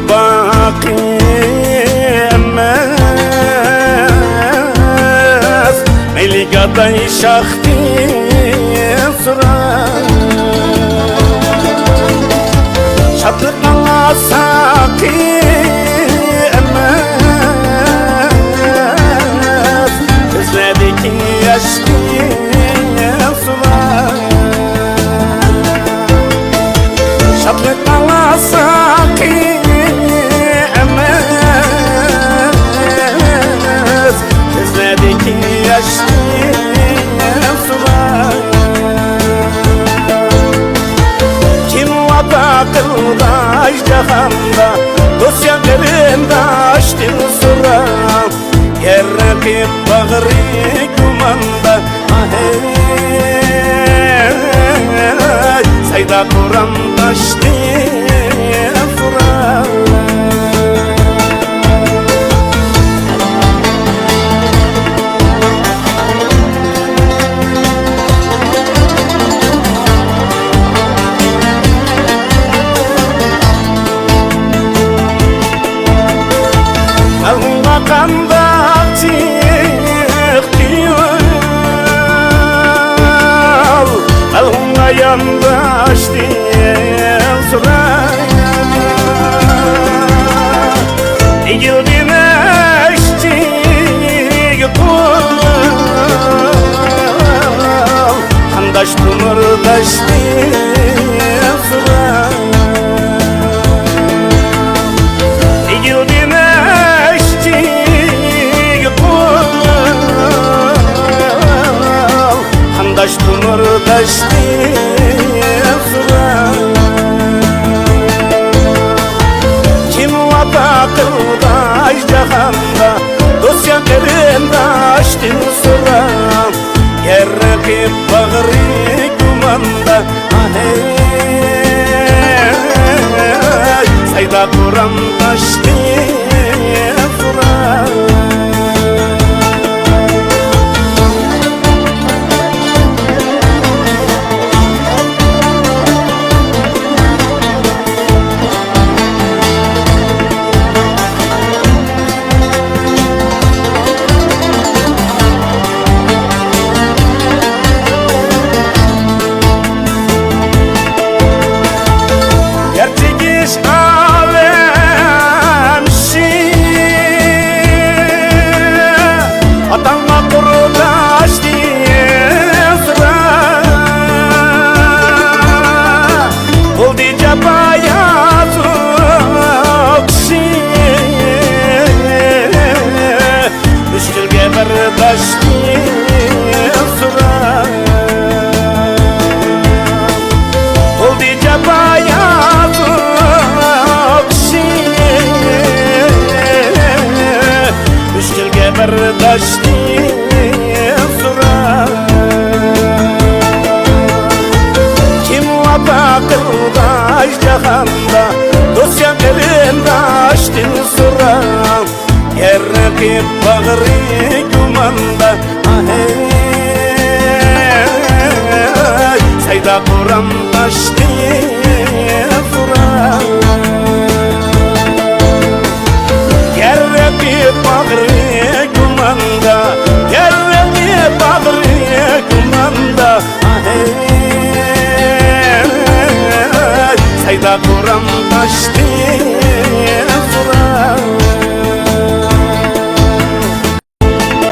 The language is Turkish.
baki emez Meligaday şahti surar Şatlıkla saki emez Gözlerdeki yaşlı sular Şatlıkla saki emez Gözlerdeki yaşlı sular Kim vada kıldaş cahanda Dosyalarında açtın soran Yer rakip bağırı kumanda Sayda Kur'an taştı suran Kandak çıktıyor Alhumda yandaş diye soraya Egildin eşçi yıkıl Kandaş dumurdaş diye soraya Egildin Kandaş dumurdaş diye surar Kim vada kıldaş cahanda Dosyalarında açtın soran Yer rakip bağırı kumanda Sayda Kur'an taş diye surar Bardaş diye surar Oldu cabaya tokşi Müşkilge bardaş diye surar Kim vada kıldaş cahanda Dosyalarında açtın soran Yer rakip bağırı kumanda Sayda Kur'an taş diye surar Yer rakip bağırı kumanda Yer rakip bağırı kumanda Sayda Kur'an taş diye